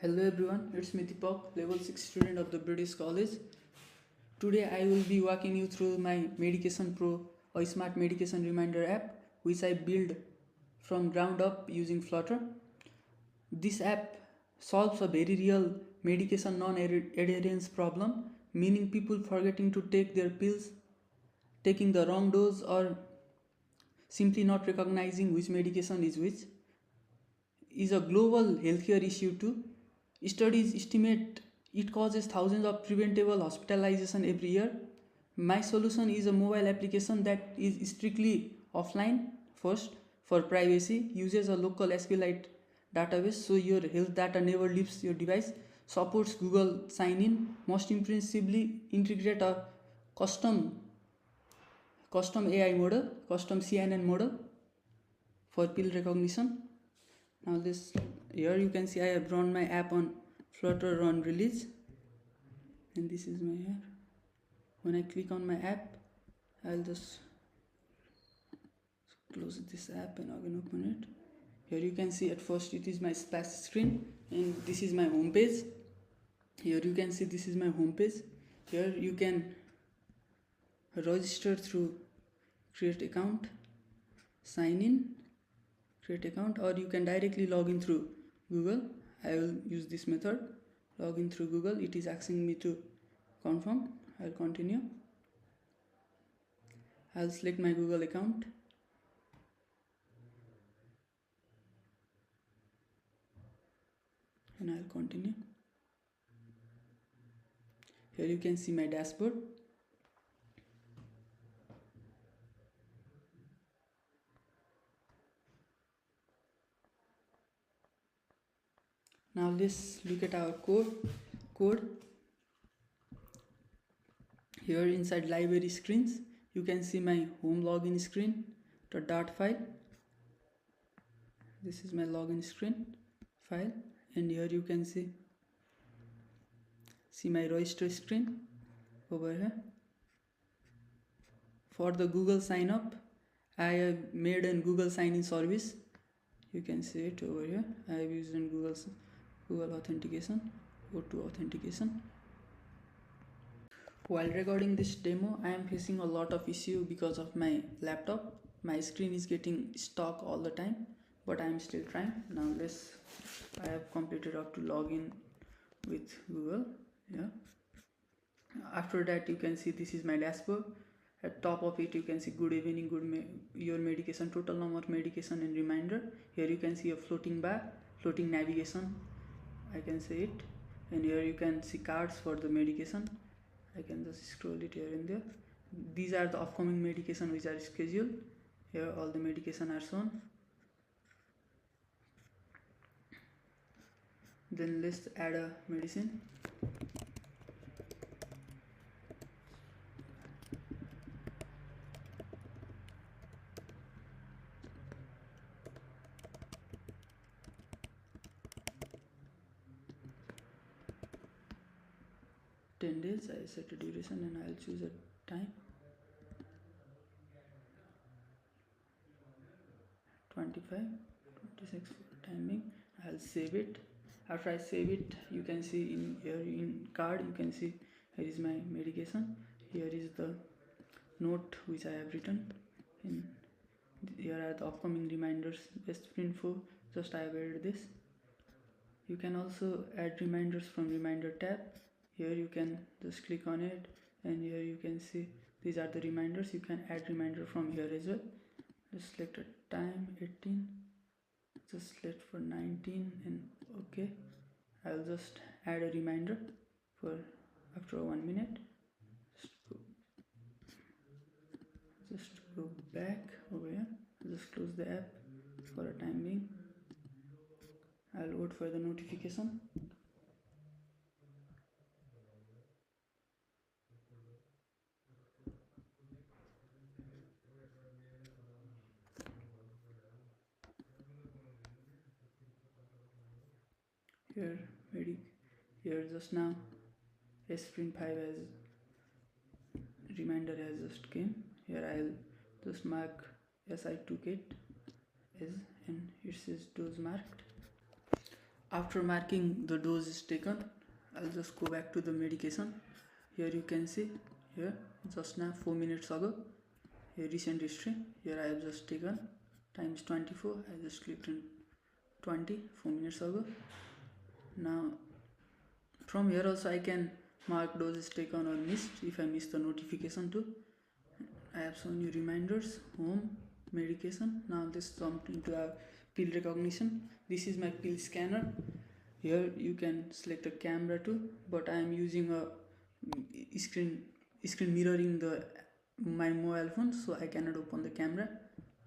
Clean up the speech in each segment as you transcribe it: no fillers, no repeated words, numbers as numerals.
Hello everyone, it's me Deepak, level 6 student of the British College. Today I will be walking you through my MedicationPro, a smart medication reminder app which I built from ground up using Flutter. This app solves a very real medication non-adherence problem, meaning people forgetting to take their pills, taking the wrong dose, or simply not recognizing which medication is which. Is a global healthcare issue too. Studies estimate it causes thousands of preventable hospitalization every year. My solution is a mobile application that is strictly offline first for privacy, uses a local SQLite database so your health data never leaves your device, supports Google sign-in, most impressively integrate a custom AI model, custom CNN model for pill recognition. Now this here you can see I have run my app on Flutter on release, and this is my app. When I click on my app, I'll just close this app and again open it. Here you can see at first it is my splash screen and this is my home page. Here you can see this is my home page. Here you can register through create account, sign in, create account, or you can directly log in through Google. I will use this method, log in through Google. It is asking me to confirm. I'll continue. I'll select my Google account. And I'll continue. Here you can see my dashboard. Now let's look at our code. Here inside library screens, you can see my home login screen, the dart file. This is my login screen file, and here you can see my register screen over here. For the Google sign up, I have made a Google sign in service. You can see it over here. I have used in Google authentication, O2 authentication. While recording this demo, I am facing a lot of issue because of my laptop. My screen is getting stuck all the time, but I am still trying. Now I have completed up to login with Google. Yeah. After that, you can see this is my dashboard. At top of it, you can see good evening, your medication, total number of medication and reminder. Here you can see a floating bar, floating navigation. I can see it, and here you can see cards for the medication. I can just scroll it here and there. These are the upcoming medication which are scheduled. Here all the medication are shown. Then let's add a medicine. Days. I set a duration and I'll choose a time. 25, 26 for timing. I'll save it. After I save it, you can see in here in card, you can see here is my medication. Here is the note which I have written. Here are the upcoming reminders. Best info. Just I have added this. You can also add reminders from reminder tab. Here you can just click on it, and here you can see these are the reminders. You can add reminder from here as well. Just select a time 18, just select for 19, and okay. I'll just add a reminder for after 1 minute. Just go back over here. Just close the app for a time being. I'll wait for the notification. Here just now Sprint 5 as reminder has just came. Here I'll just mark yes I took it as, and it says dose marked. After marking the dose is taken, I'll just go back to the medication. Here you can see, here just now 4 minutes ago, here recent history. Here I have just taken times 24. I just clicked in 20 4 minutes ago. Now from here also I can mark doses taken or missed if I miss the notification too. I have shown you reminders, home, medication. Now let's jump into our pill recognition. This is my pill scanner. Here you can select a camera too, but I am using a screen mirroring the my mobile phone, so I cannot open the camera.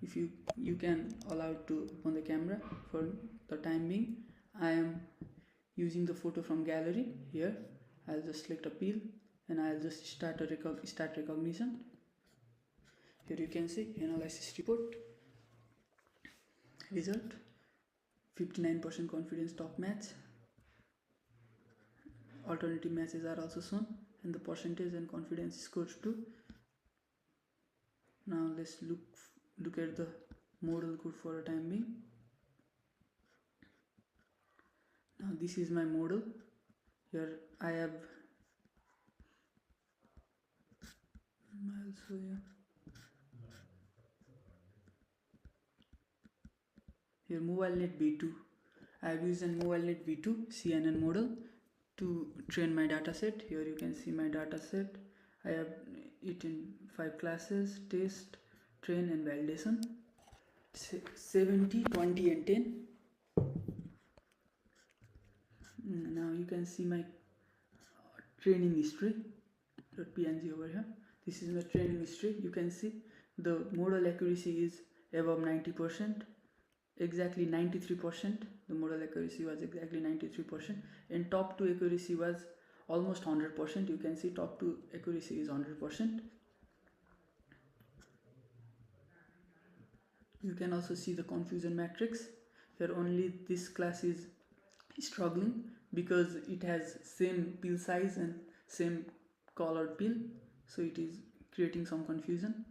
If you can allow to open the camera for the time being. I am using the photo from gallery. Here I'll just select a pill and I'll just start recognition. Here you can see analysis report result, 59% confidence top match. Alternative matches are also shown and the percentage and confidence scores too. Now let's look at the model code for a time being. Now this is my model. Here I have, I'll show you. Here MobileNet V2. I have used an MobileNet V2 CNN model to train my dataset. Here you can see my dataset. I have it in 5 classes: test, train and validation. 70, 20 and 10. Now you can see my training history .png over here. This is my training history. You can see the model accuracy is above 90%, exactly 93%. The model accuracy was exactly 93%, and top 2 accuracy was almost 100%. You can see top 2 accuracy is 100%. You can also see the confusion matrix. Here only this class is struggling because it has same pill size and same colored pill, so it is creating some confusion.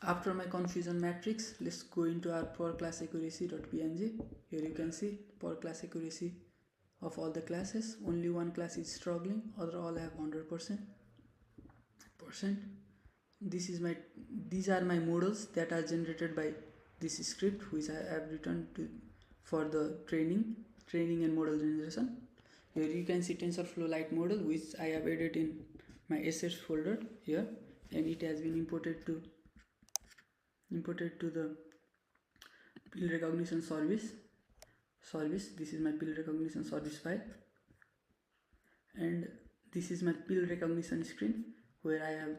After my confusion matrix, let's go into our per class accuracy.png. Here you can see per class accuracy of all the classes. Only one class is struggling, other all have 100%. These are my models that are generated by this script, which I have written for the training and model generation. Here you can see TensorFlow Lite model, which I have added in my assets folder here, and it has been imported to the pill recognition service. This is my pill recognition service file, and this is my pill recognition screen where I have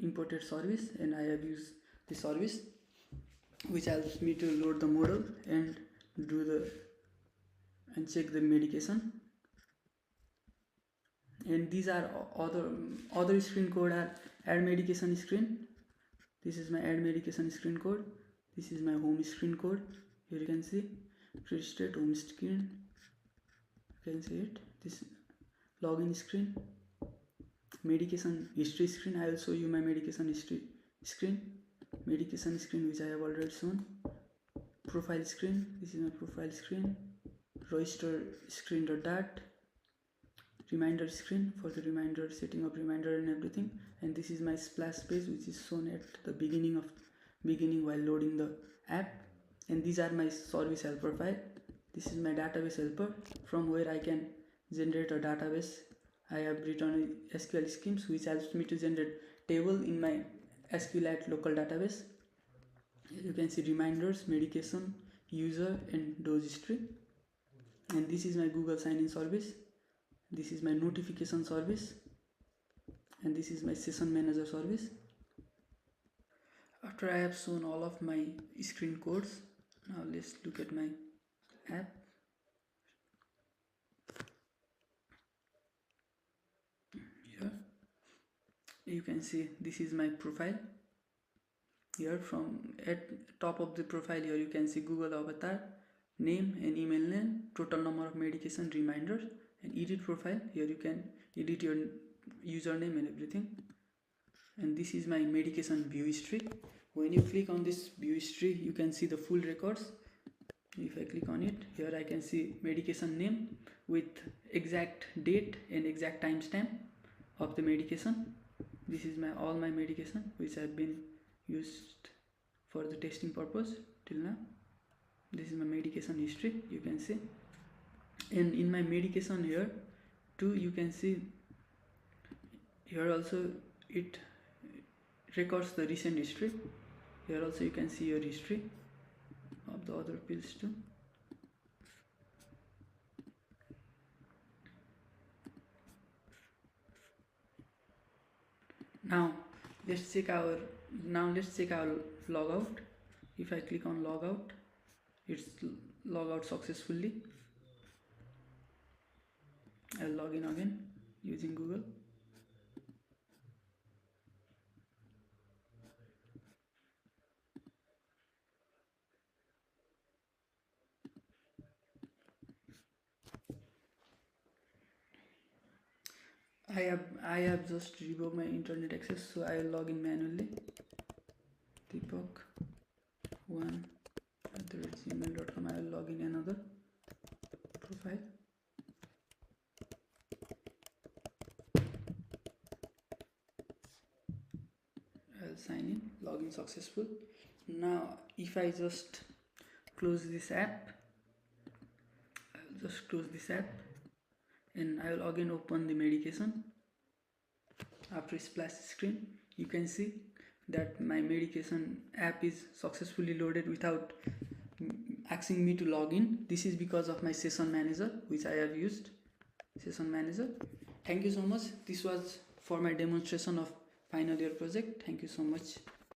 imported service and I have used the service, which helps me to load the model and check the medication. And these are other screen code are add medication screen. This is my add medication screen code. This is my home screen code. Here you can see registered home screen. You can see it. This login screen, medication history screen. I will show you my medication history screen, medication screen which I have already shown, profile screen. This is my profile screen, register screen.dat, reminder screen for the reminder, setting up reminder and everything. And this is my splash page, which is shown at the beginning while loading the app. And these are my service helper file. This is my database helper from where I can generate a database. I have written SQL schemes which helps me to generate table in my SQLite local database. You can see reminders, medication, user and dose history. And this is my Google sign-in service. This is my notification service, and this is my session manager service. After I have shown all of my screen codes, now let's look at my app. Here you can see this is my profile. Here from at top of the profile, here you can see Google avatar, name and email name, total number of medication reminders, and edit profile. Here you can edit your username and everything. And this is my medication view history. When you click on this view history, you can see the full records. If I click on it, here I can see medication name with exact date and exact timestamp of the medication. This is all my medication which have been used for the testing purpose till now. This is my medication history, you can see. And in my medication here too, you can see here also it records the recent history. Here also you can see your history of the other pills too. Now let's check our logout. If I click on logout, it's log out successfully. I'll log in again using Google. I have just revoked my internet access, so I will log in manually. Deepak1@gmail.com. I will log in another profile. I'll sign in, login successful. Now if I just close this app, and I will again open the medication. After splash screen, you can see that my medication app is successfully loaded without asking me to log in. This is because of my session manager which I have used. Session manager. Thank you so much. This was for my demonstration of final year project. Thank you so much.